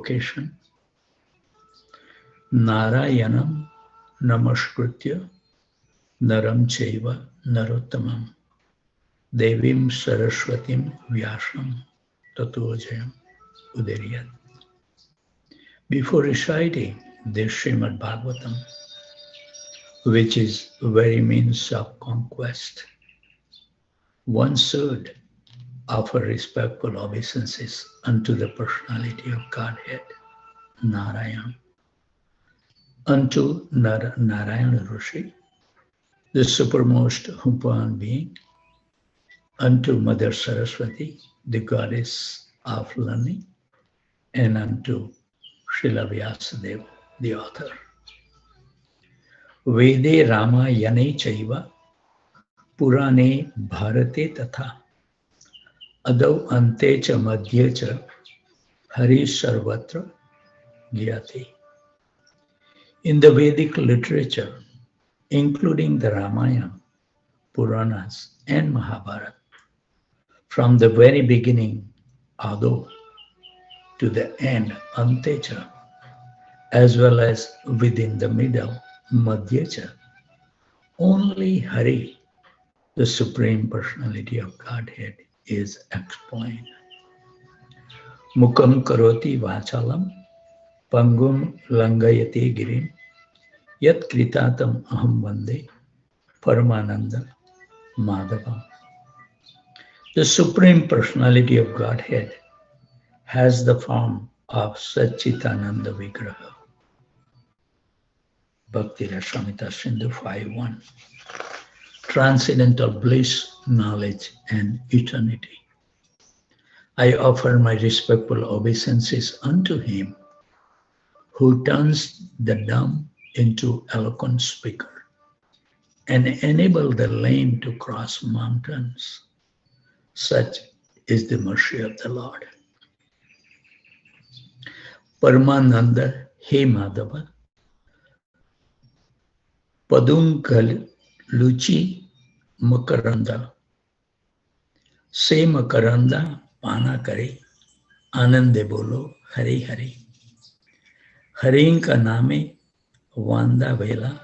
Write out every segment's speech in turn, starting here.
invocation. Narayanam Namaskritya Naram Chaiva Narottamam Devim Saraswatim Vyasam Tato Jayam Udariyat. Before reciting this Srimad Bhagavatam, which is very means of conquest, one should offer respectful obeisances unto the personality of Godhead, Narayan, unto Narayana Rishi, the supermost human being, unto Mother Saraswati, the goddess of learning, and unto Srila Vyasadeva, the author. Vede Ramayane Chaiva Purane Bharate Tatha Adau Ante Cha Madhye Cha Hari Sarvatra Gyati. In the Vedic literature, including the Ramayana, Puranas, and Mahabharata, from the very beginning, Ado, to the end, Antecha, as well as within the middle, Madhyacha, only Hari, the Supreme Personality of Godhead, is explained. Mukam karoti vachalam, pangum langayate girim, yat kritatam aham vande, Paramananda Madhavam. The Supreme Personality of Godhead has the form of Satchitananda Vigraha. Bhakti Rasamrita Sindhu 5.1. Transcendental bliss, knowledge, and eternity. I offer my respectful obeisances unto him who turns the dumb into eloquent speaker and enable the lame to cross mountains. Such is the mercy of the Lord. Paramananda, He Madhava, Padunkal Luchi Makaranda, Se Makaranda Pana Kare, Anande Bolo, Hari Hari. Harin ka name Vanda Vela,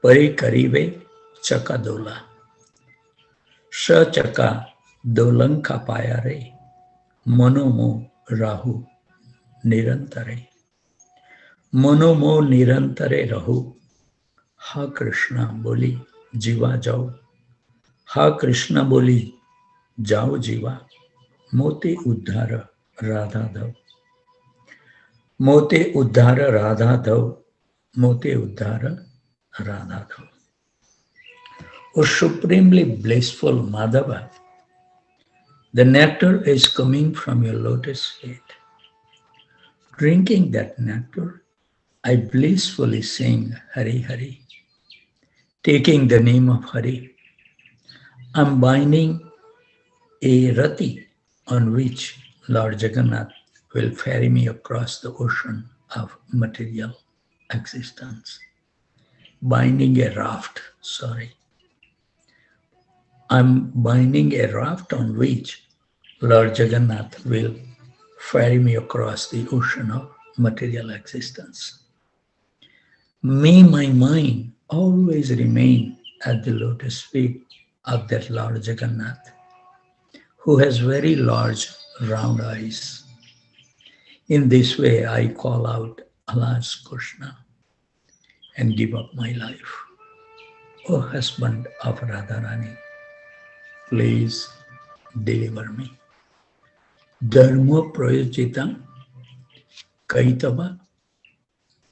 Pari Karive Chakadola. Sa Chaka Dolanka Payare, Manomo Rahu Nirantare. Manomo Nirantare Rahu, Ha Krishna Boli Jiva Jao. Ha Krishna Boli Jao Jiva, Mote Uddhara Radha Dhav. Mote Uddhara Radha Dhav, Mote Uddhara Radha Dhav. O supremely blissful Madhava, the nectar is coming from your lotus feet. Drinking that nectar, I blissfully sing Hari Hari. Taking the name of Hari, I'm binding a rati on which Lord Jagannath will ferry me across the ocean of material existence. Binding a raft, I'm binding a raft on which Lord Jagannath will ferry me across the ocean of material existence. May my mind always remain at the lotus feet of that Lord Jagannath, who has very large round eyes. In this way, I call out, Alas Krishna, and give up my life. O husband of Radharani, please deliver me. Dharma prayojita kaitava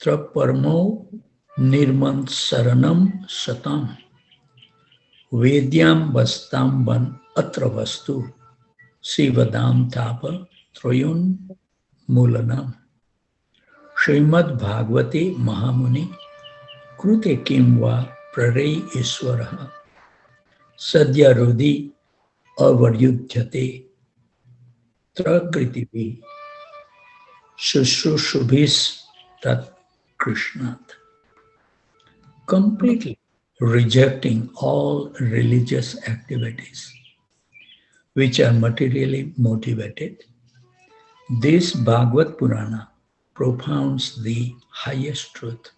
traparmo nirman saranam satam vedyam vastam van atra vastu sivadam tapa troyun mulanam. Srimad Bhagavate Mahamuni krute kimva prarei iswaraha sadya rudhi avaryudhyate trakritivi shushubhis tat krishnat. Completely rejecting all religious activities which are materially motivated, this Bhagavad Purana propounds the highest truth,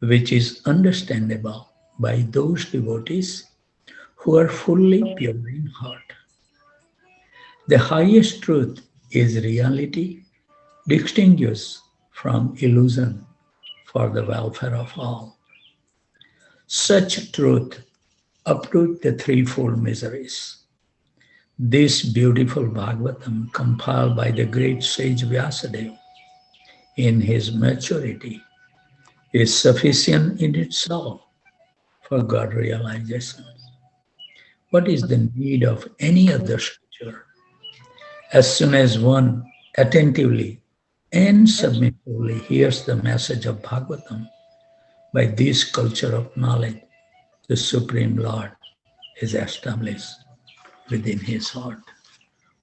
which is understandable by those devotees who are fully pure in heart. The highest truth is reality distinguished from illusion for the welfare of all. Such truth uproot the threefold miseries. This beautiful Bhagavatam, compiled by the great sage Vyasadeva in his maturity, is sufficient in itself for God realization. What is the need of any other scripture? As soon as one attentively and submissively hears the message of Bhagavatam, by this culture of knowledge, the Supreme Lord is established within his heart.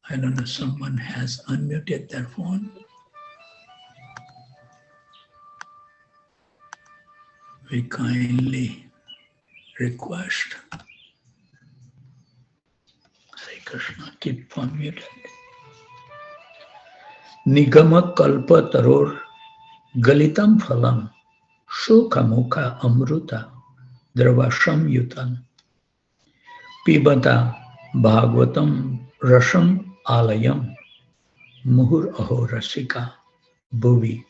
I don't know, someone has unmuted their phone. We kindly request. Hare Krishna, keep unmuted. Nigama kalpa taror galitam phalam sukha mukha amruta dravasham yutan pibata bhagavatam rasam alayam muhur aho rasika bhuvi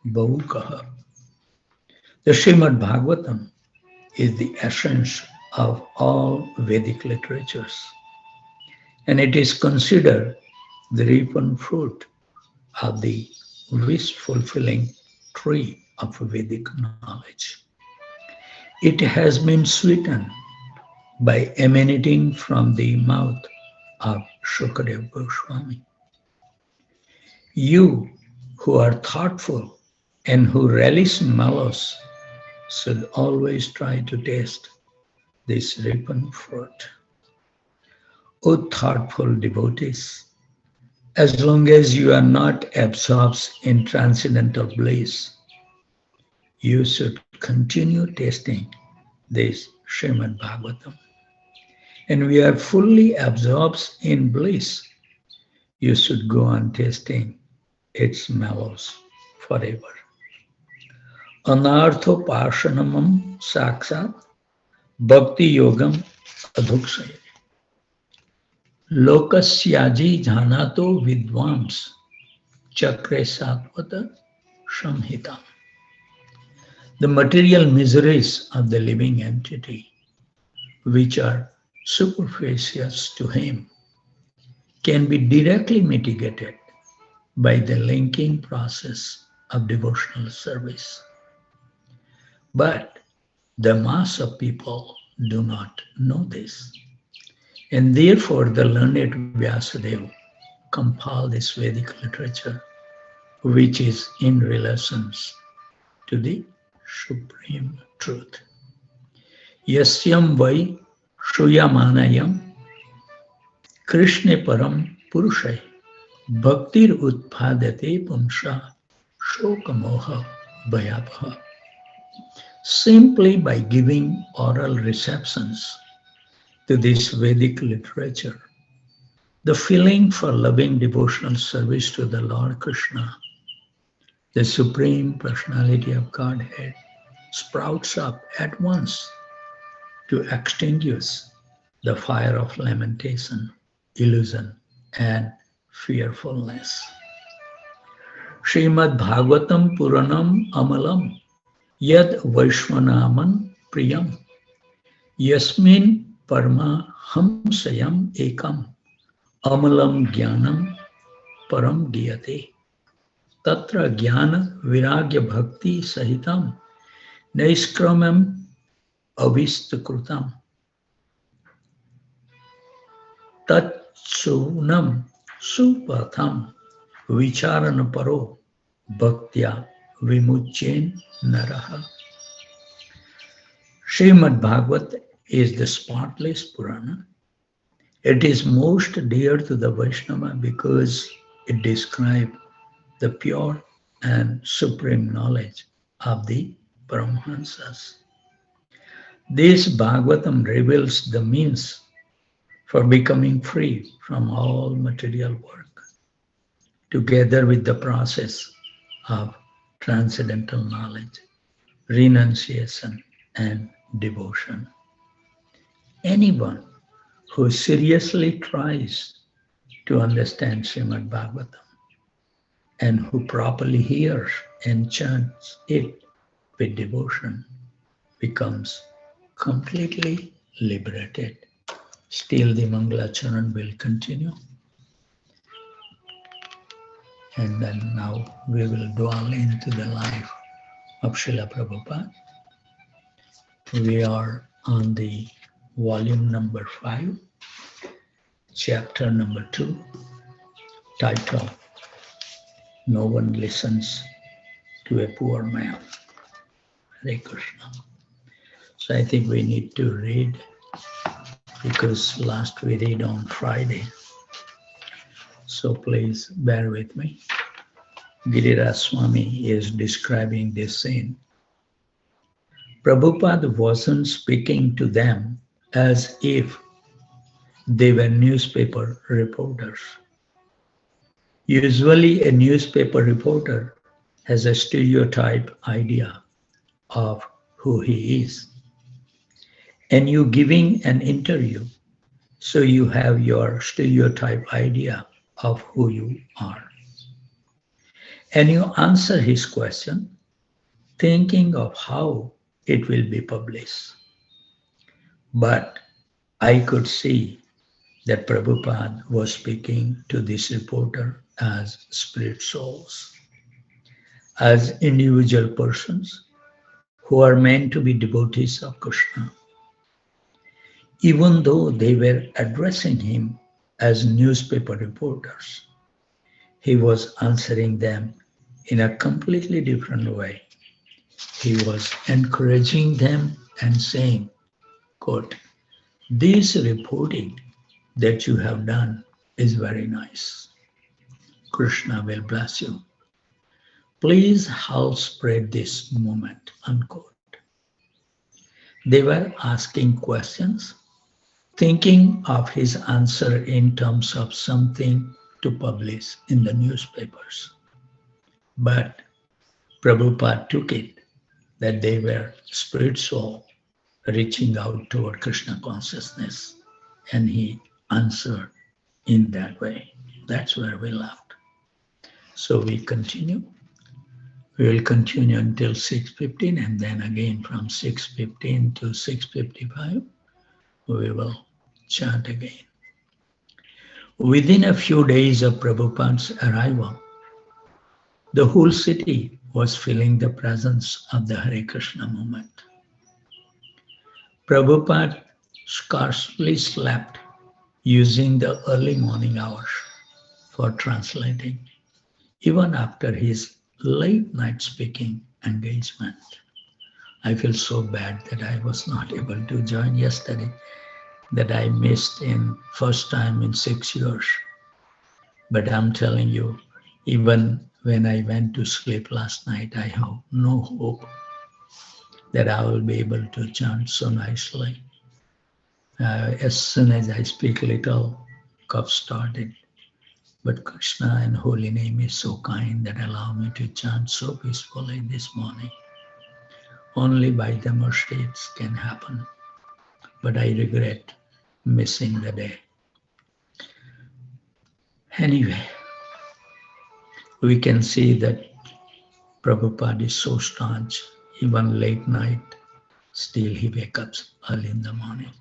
bhukaha. The Srimad Bhagavatam is the essence of all Vedic literatures, and it is considered the ripened fruit of the wish-fulfilling tree of Vedic knowledge. It has been sweetened by emanating from the mouth of Shukadeva Goswami. You who are thoughtful and who relish mallows should always try to taste this ripened fruit. O thoughtful devotees, as long as you are not absorbed in transcendental bliss, you should continue tasting this Srimad Bhagavatam. And we are fully absorbed in bliss, you should go on tasting its mellows forever. Anartho Parshanamam Saksat Bhakti Yogam Adhuksaya Lokasyaji Jhanato Vidvams Chakre Satvata Samhita. The material miseries of the living entity, which are superfluous to him, can be directly mitigated by the linking process of devotional service. But the mass of people do not know this. And therefore the learned Vyasadeva compiled this Vedic literature, which is in relations to the supreme truth. Yasyam vai shuyamanayam Krishna param purushai bhaktir utpadate pumsha shokamoha bhayabha. Simply by giving oral receptions to this Vedic literature, the feeling for loving devotional service to the Lord Krishna, the Supreme Personality of Godhead, sprouts up at once to extinguish the fire of lamentation, illusion, and fearfulness. Srimad Bhagavatam Puranam Amalam Yad Vaishwanaman Priyam Yasmin Parma Hamsayam Ekam Amalam Jnanam Param Giyate Tatra Jnana Viragya Bhakti Sahitam Naiskramam Avistakrutam Tatsunam Supatham Vicharana Paro Bhaktya Vimuchen Naraha. Srimad Bhagavat is the spotless Purana. It is most dear to the Vaishnava because it describes the pure and supreme knowledge of the Paramahansas. This Bhagavatam reveals the means for becoming free from all material work, together with the process of transcendental knowledge, renunciation, and devotion. Anyone who seriously tries to understand Srimad Bhagavatam and who properly hears and chants it with devotion becomes completely liberated. Still, the Mangalacharan will continue. And then now we will dwell into the life of Srila Prabhupada. We are on the volume number 5, chapter number 2, title, No One Listens to a Poor Man. Hare Krishna. So I think we need to read, because last we read on Friday. So please bear with me. Giriraj Swami is describing this scene. Prabhupada wasn't speaking to them as if they were newspaper reporters. Usually a newspaper reporter has a stereotype idea of who he is. And you giving an interview, so you have your stereotype idea of who you are. And you answer his question thinking of how it will be published. But I could see that Prabhupada was speaking to this reporter as spirit souls, as individual persons who are meant to be devotees of Krishna. Even though they were addressing him as newspaper reporters, he was answering them in a completely different way. He was encouraging them and saying, quote, "This reporting that you have done is very nice. Krishna will bless you. Please help spread this movement," unquote. They were asking questions, thinking of his answer in terms of something to publish in the newspapers. But Prabhupada took it that they were spiritual, reaching out toward Krishna consciousness, and he answered in that way. That's where we left. So we continue. We will continue until 6:15, and then again from 6:15 to 6:55, we will chant again. Within a few days of Prabhupada's arrival, the whole city was feeling the presence of the Hare Krishna movement. Prabhupada scarcely slept, using the early morning hours for translating, even after his late night speaking engagement. I feel so bad that I was not able to join yesterday, that I missed in first time in 6 years. But I'm telling you, even when I went to sleep last night, I have no hope that I will be able to chant so nicely. As soon as I speak little, cough started. But Krishna and holy name is so kind that allow me to chant so peacefully this morning. Only by the mercy it can happen. But I regret missing the day. Anyway, we can see that Prabhupada is so staunch, even late night, still he wakes up early in the morning.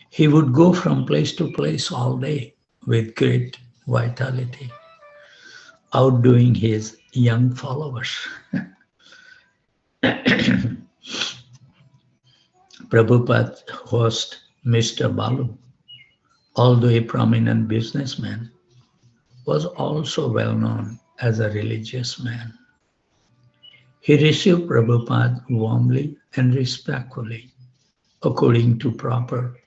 He would go from place to place all day with great vitality, outdoing his young followers. Prabhupada's host, Mr. Balu, although a prominent businessman, was also well known as a religious man. He received Prabhupada warmly and respectfully, according to proper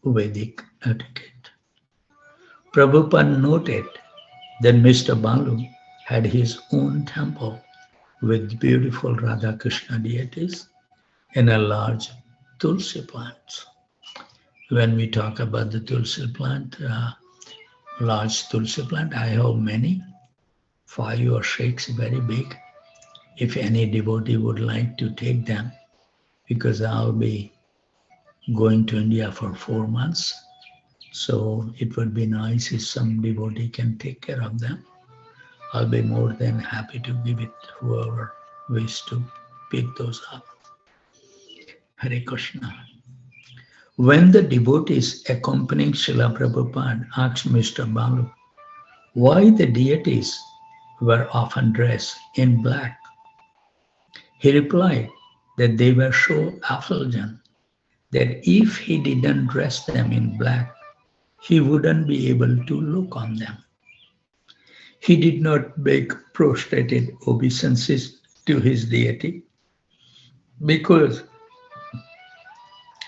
Vedic etiquette. Prabhupada noted that Mr. Balu had his own temple with beautiful Radha Krishna deities and a large Tulsi plant. When we talk about the Tulsi plant, large Tulsi plant, I have many 5 or 6, very big. If any devotee would like to take them, because I'll be going to India for 4 months. So it would be nice if some devotee can take care of them. I'll be more than happy to give it to whoever wishes to pick those up. Hare Krishna. When the devotees accompanying Srila Prabhupada asked Mr. Balu why the deities were often dressed in black, he replied that they were so effulgent that if he didn't dress them in black, he wouldn't be able to look on them. He did not make prostrated obeisances to his deity because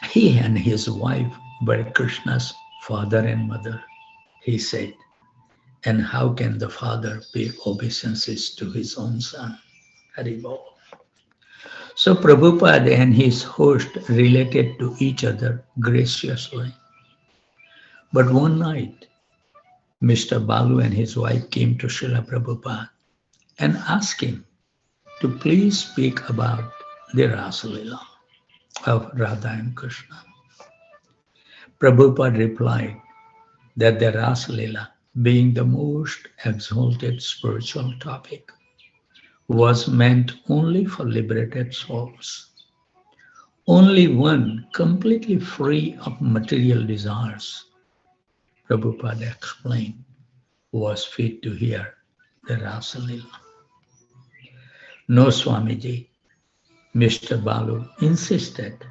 he and his wife were Krishna's father and mother, he said. And how can the father pay obeisances to his own son? Haribol. So Prabhupada and his host related to each other graciously. But one night, Mr. Balu and his wife came to Srila Prabhupada and asked him to please speak about the Rasalila of Radha and Krishna. Prabhupada replied that the Rasalila, being the most exalted spiritual topic, was meant only for liberated souls. Only one completely free of material desires, Prabhupada explained, was fit to hear the Rasalila. No, Swamiji, Mr. Balu insisted.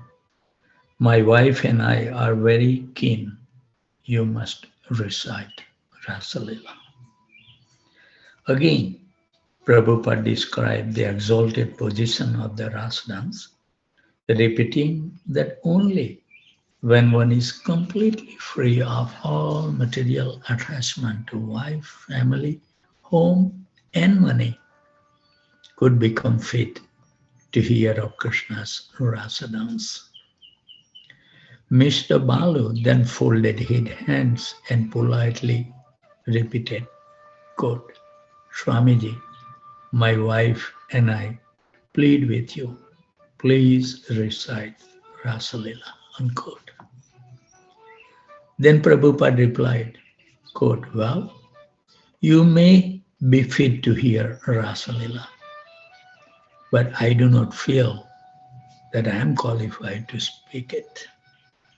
My wife and I are very keen. You must recite Rasalila. Again, Prabhupada described the exalted position of the Ras dance, repeating that only when one is completely free of all material attachment to wife, family, home, and money, could become fit to hear of Krishna's Rasa dance. Mr. Balu then folded his hands and politely repeated, quote, Swamiji, my wife and I plead with you, please recite Rasalila, unquote. Then Prabhupada replied, quote, well, you may be fit to hear Rasalila, but I do not feel that I am qualified to speak it.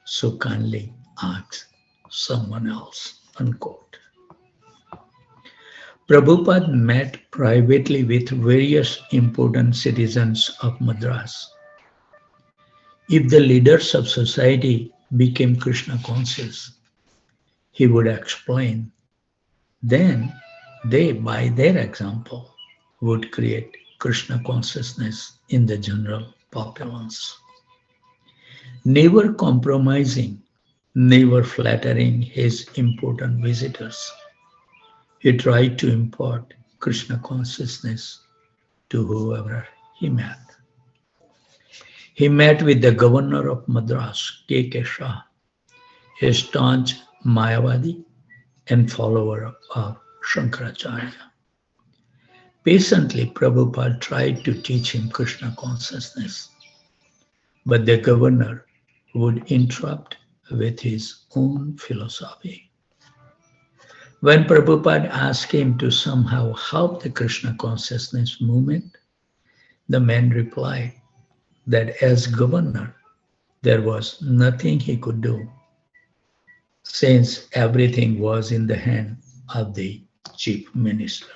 So kindly ask someone else, unquote. Prabhupada met privately with various important citizens of Madras. If the leaders of society became Krishna conscious, he would explain, then they, by their example, would create Krishna consciousness in the general populace. Never compromising, never flattering his important visitors, he tried to impart Krishna consciousness to whoever he met. He met with the governor of Madras, K.K. Shah, a staunch Mayavadi and follower of Shankaracharya. Patiently, Prabhupada tried to teach him Krishna consciousness, but the governor would interrupt with his own philosophy. When Prabhupada asked him to somehow help the Krishna consciousness movement, the man replied that as governor, there was nothing he could do, since everything was in the hand of the chief minister.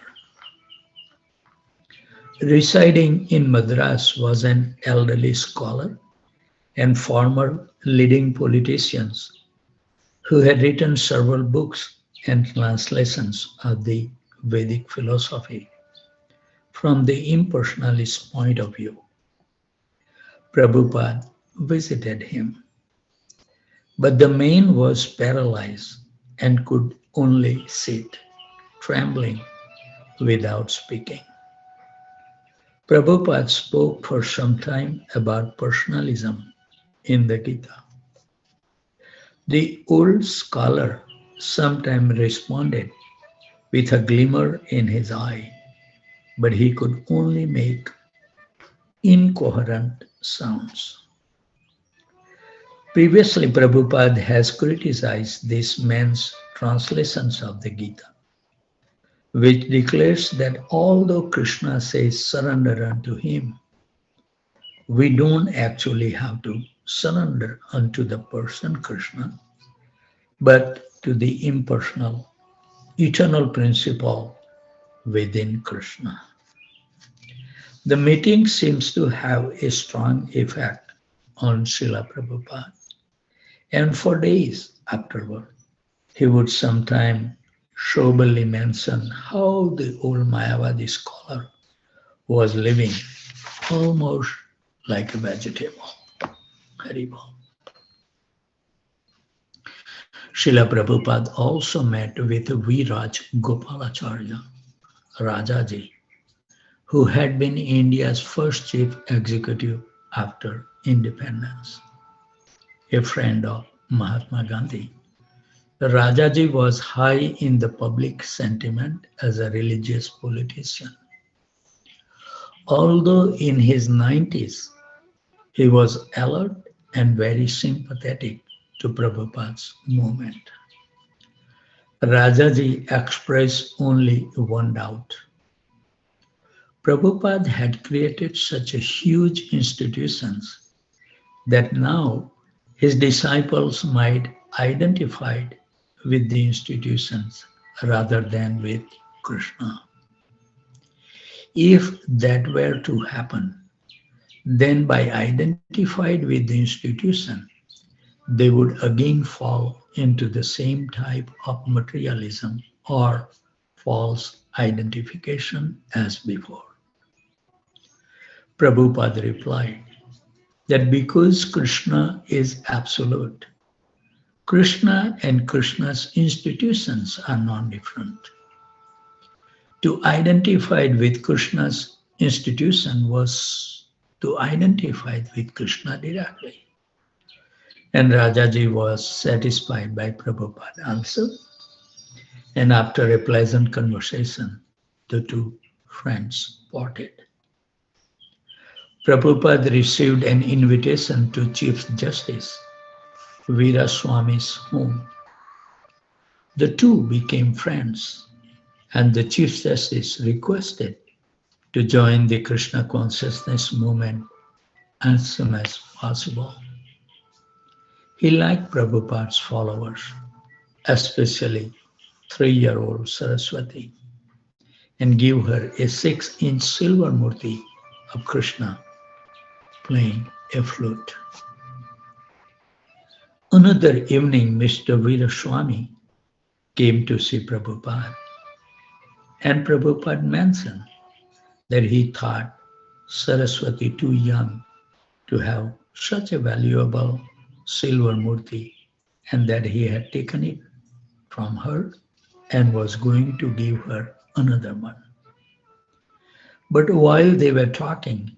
Residing in Madras was an elderly scholar and former leading politicians who had written several books and translations of the Vedic philosophy from the impersonalist point of view. Prabhupada visited him, but the man was paralyzed and could only sit, trembling without speaking. Prabhupada spoke for some time about personalism in the Gita. The old scholar sometimes responded with a glimmer in his eye but he could only make incoherent sounds. Previously, Prabhupada has criticized this man's translations of the Gita, which declares that although Krishna says surrender unto him, we don't actually have to surrender unto the person Krishna, but to the impersonal, eternal principle within Krishna. The meeting seems to have a strong effect on Srila Prabhupada, and for days afterward, he would sometimes soberly mention how the old Mayavadi scholar was living almost like a vegetable. Haribol. Srila Prabhupada also met with Viraj Gopalacharya, Rajaji, who had been India's first chief executive after independence, a friend of Mahatma Gandhi. Rajaji was high in the public sentiment as a religious politician. Although in his 90s, he was alert and very sympathetic to Prabhupada's movement. Rajaji expressed only one doubt. Prabhupada had created such a huge institutions that now his disciples might identify with the institutions rather than with Krishna. If that were to happen, then by identified with the institution, they would again fall into the same type of materialism or false identification as before. Prabhupada replied that because Krishna is absolute, Krishna and Krishna's institutions are non-different. To identify with Krishna's institution was to identify with Krishna directly. And Rajaji was satisfied by Prabhupada's answer. And after a pleasant conversation, the two friends parted. Prabhupada received an invitation to Chief Justice Veeraswamy's home. The two became friends, and the Chief Justice requested to join the Krishna consciousness movement as soon as possible. He liked Prabhupada's followers, especially 3-year-old Saraswati, and gave her a 6-inch silver murti of Krishna playing a flute. Another evening, Mr. Veeraswamy came to see Prabhupada, and Prabhupada mentioned that he thought Saraswati too young to have such a valuable silver murti, and that he had taken it from her and was going to give her another one. But while they were talking,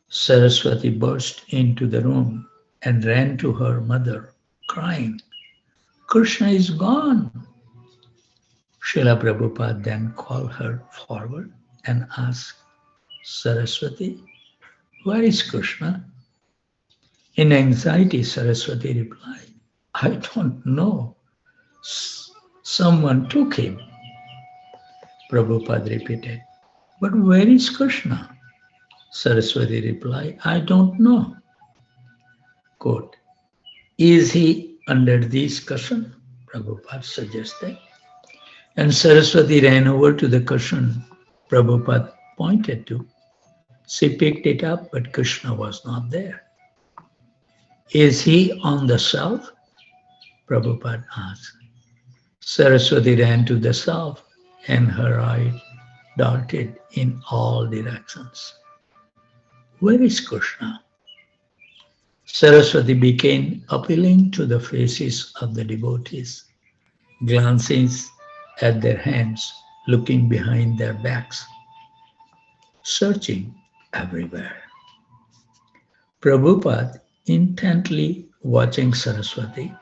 Saraswati burst into the room and ran to her mother, crying, "Krishna is gone." Srila Prabhupada then called her forward and asked, "Saraswati, where is Krishna?" In anxiety, Saraswati replied, "I don't know. Someone took him." Prabhupada repeated, "But where is Krishna?" Saraswati replied, "I don't know." Quote, "Is he under this cushion?" Prabhupada suggested. And Saraswati ran over to the cushion Prabhupada pointed to. She picked it up, but Krishna was not there. "Is he on the shelf?" Prabhupada asked. Saraswati ran to the shelf, and her eyes darted in all directions. "Where is Krishna?" Saraswati began appealing to the faces of the devotees, glancing at their hands, looking behind their backs, searching everywhere. Prabhupada, intently watching Saraswati,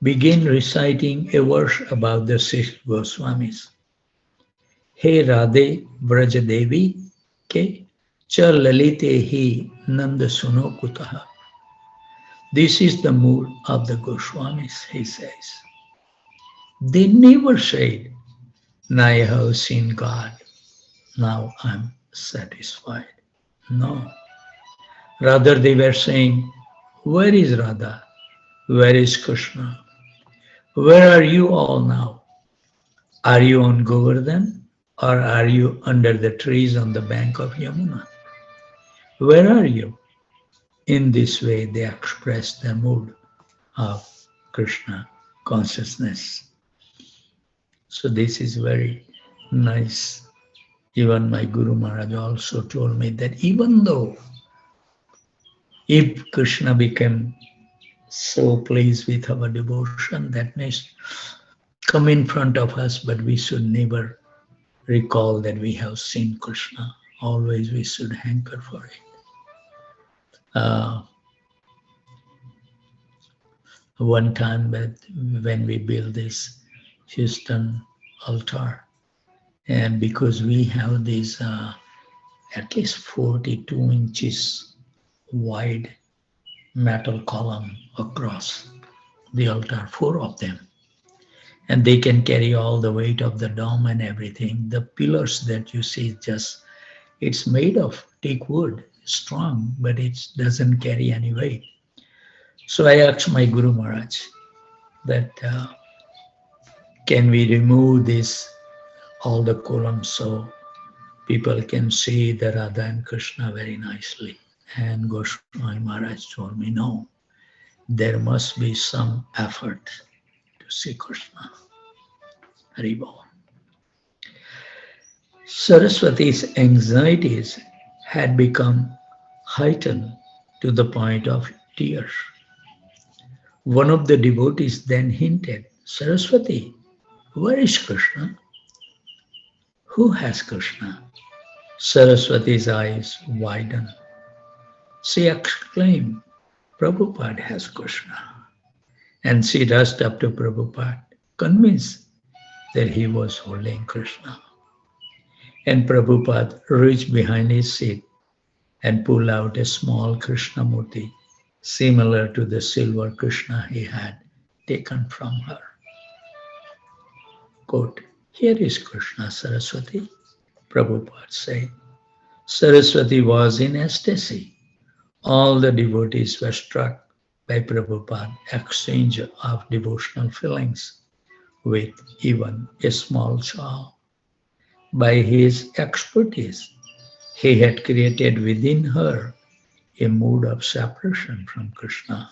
began reciting a verse about the 6 Goswamis. हे राधे व्रज देवी के च lalite hi nand suno kutaha. This is the mood of the Goswamis, he says. They never said, now I have seen God, now I'm satisfied. No. Rather, they were saying, where is Radha? Where is Krishna? Where are you all now? Are you on Govardhan? Or are you under the trees on the bank of Yamuna? Where are you? In this way, they express the mood of Krishna consciousness. So this is very nice. Even my Guru Maharaj also told me that even though if Krishna became so pleased with our devotion, that means come in front of us, but we should never recall that we have seen Krishna. Always we should hanker for it. One time when we built this Houston altar, and because we have these at least 42 inches wide metal column across the altar, 4 of them, and they can carry all the weight of the dome and everything. The pillars that you see, it's made of teak wood, strong, but it doesn't carry any weight. So I asked my Guru Maharaj that can we remove all the columns so people can see the Radha and Krishna very nicely. And Goswami Maharaj told me, no, there must be some effort to see Krishna. Haribol. Saraswati's anxieties had become heightened to the point of tears. One of the devotees then hinted, Saraswati, where is Krishna? Who has Krishna? Saraswati's eyes widened. She exclaimed, Prabhupada has Krishna. And she rushed up to Prabhupada, convinced that he was holding Krishna. And Prabhupada reached behind his seat and pulled out a small Krishna Murti, similar to the silver Krishna he had taken from her. Quote, here is Krishna, Saraswati, Prabhupada said. Saraswati was in ecstasy. All the devotees were struck by Prabhupada's exchange of devotional feelings with even a small child. By his expertise, he had created within her a mood of separation from Krishna.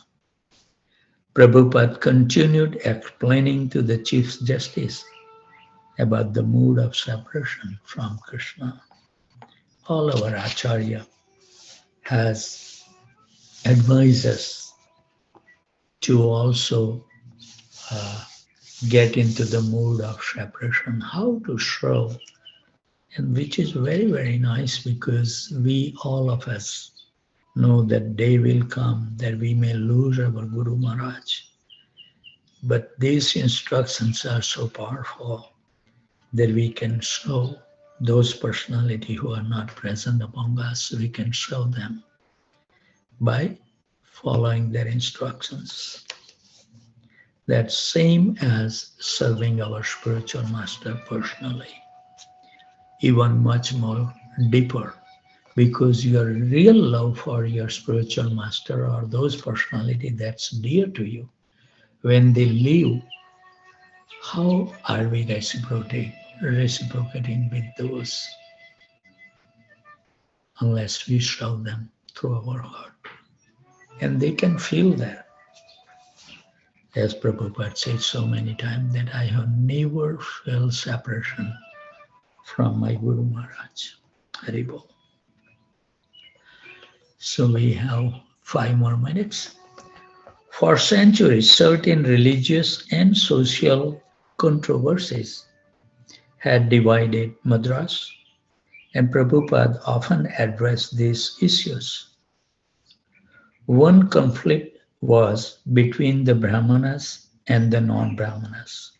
Prabhupada continued explaining to the Chief Justice about the mood of separation from Krishna. All our Acharya has advised us to also get into the mood of separation, how to serve, and which is very, very nice because we, all of us, know that day will come that we may lose our Guru Maharaj. But these instructions are so powerful that we can show those personalities who are not present among us, we can show them by following their instructions. That's same as serving our spiritual master personally, even much more deeper, because your real love for your spiritual master or those personality that's dear to you, when they leave, how are we reciprocating with those unless we show them through our heart? And they can feel that. As Prabhupada said so many times, that I have never felt separation from my Guru Maharaj. Haribol. So we have 5 more minutes. For centuries, certain religious and social controversies had divided Madras, and Prabhupada often addressed these issues. One conflict was between the Brahmanas and the non-Brahmanas.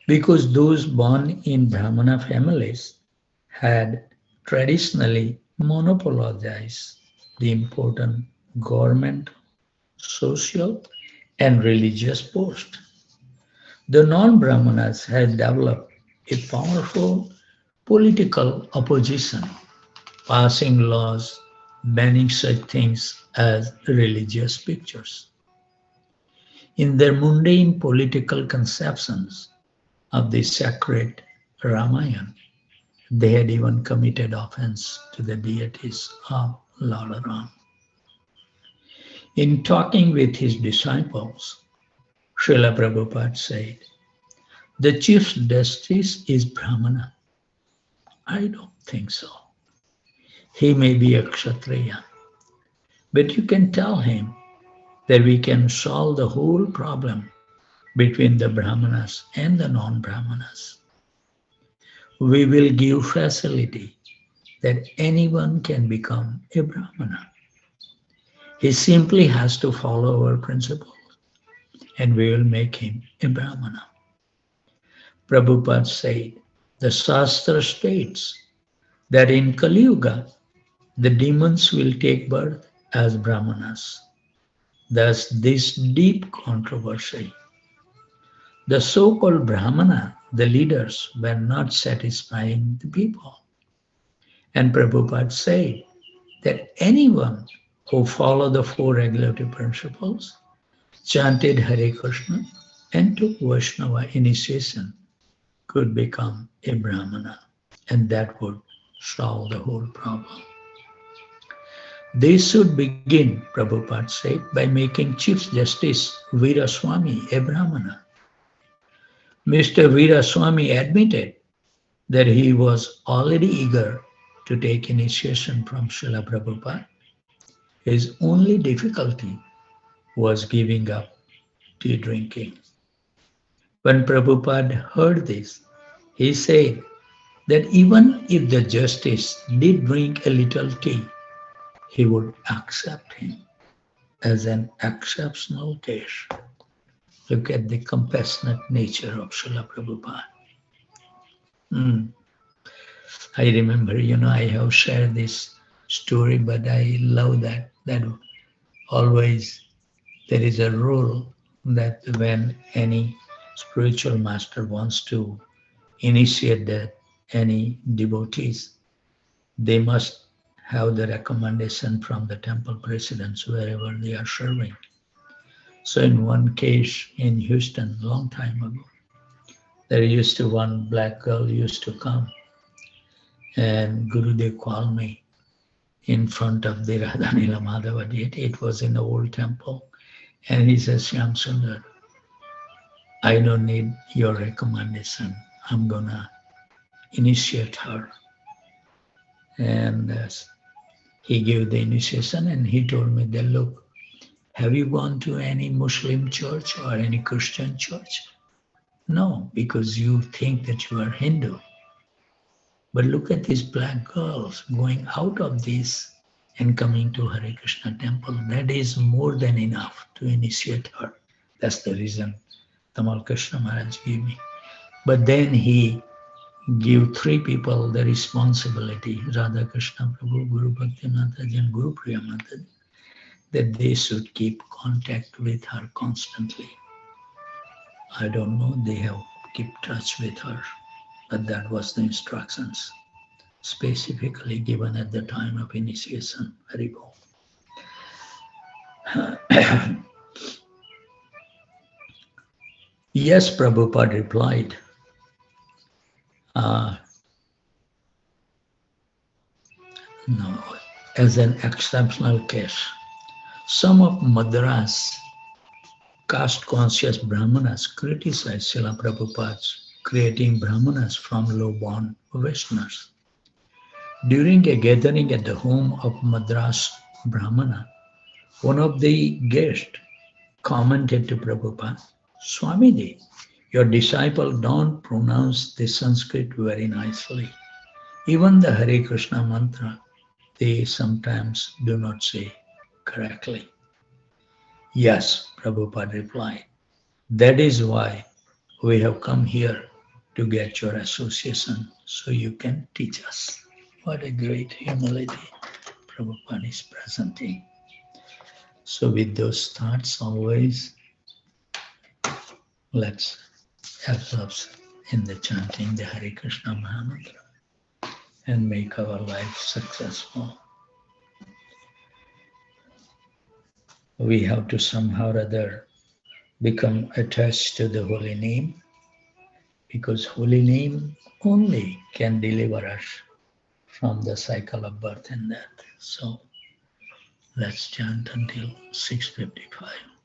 because those born in Brahmana families had traditionally monopolized the important government, social, and religious posts. The non-Brahmanas had developed a powerful political opposition, passing laws banning such things as religious pictures. In their mundane political conceptions of the sacred Ramayana, they had even committed offense to the deities of Lord Ram. In talking with his disciples, Srila Prabhupada said, the chief justice is Brahmana. I don't think so. He may be a Kshatriya, but you can tell him that we can solve the whole problem between the Brahmanas and the non-Brahmanas. We will give facility that anyone can become a Brahmana. He simply has to follow our principles and we will make him a Brahmana. Prabhupada said, the Shastra states that in Kali Yuga, the demons will take birth as Brahmanas. Thus, this deep controversy. The so-called Brahmana, the leaders, were not satisfying the people. And Prabhupada said that anyone who followed the four regulative principles, chanted Hare Krishna, and took Vaishnava initiation could become a Brahmana, and that would solve the whole problem. They should begin, Prabhupada said, by making Chief Justice Veeraswamy a Brahmana. Mr. Veeraswamy admitted that he was already eager to take initiation from Srila Prabhupada. His only difficulty was giving up tea drinking. When Prabhupada heard this, he said that even if the justice did drink a little tea, he would accept him as an exceptional case. Look at the compassionate nature of Srila Prabhupada. I remember, I have shared this story, but I love that always there is a rule that when any spiritual master wants to initiate any devotees, they must have the recommendation from the temple presidents wherever they are serving. So in one case in Houston, long time ago, there used to one black girl used to come, and Gurudev called me in front of the Radhanila Madhava deity. It was in the old temple. And he says, Shyam Sundar, I don't need your recommendation. I'm gonna initiate her. And he gave the initiation and he told me that, look, have you gone to any Muslim church or any Christian church? No, because you think that you are Hindu. But look at these black girls going out of this and coming to Hare Krishna temple. That is more than enough to initiate her. That's the reason Tamal Krishna Maharaj gave me. But then he gave three people the responsibility, Radha Krishna Prabhu, Guru Bhakti Mataji and Guru Priya Mataji, that they should keep contact with her constantly. I don't know, they have kept touch with her, but that was the instructions specifically given at the time of initiation. Very well. Yes, Prabhupada replied. No, as an exceptional case. Some of Madras caste-conscious Brahmanas criticized Srila Prabhupada's creating Brahmanas from low-born Vaishnavas. During a gathering at the home of Madras Brahmana, one of the guests commented to Prabhupada, Swamiji, your disciple don't pronounce the Sanskrit very nicely. Even the Hare Krishna mantra, they sometimes do not say correctly. Yes, Prabhupada replied, that is why we have come here to get your association so you can teach us. What a great humility Prabhupada is presenting. So with those thoughts always, let's absorb in the chanting the Hare Krishna Mahamantra and make our life successful. We have to somehow or other become attached to the holy name, because holy name only can deliver us from the cycle of birth and death. So let's chant until 6:55.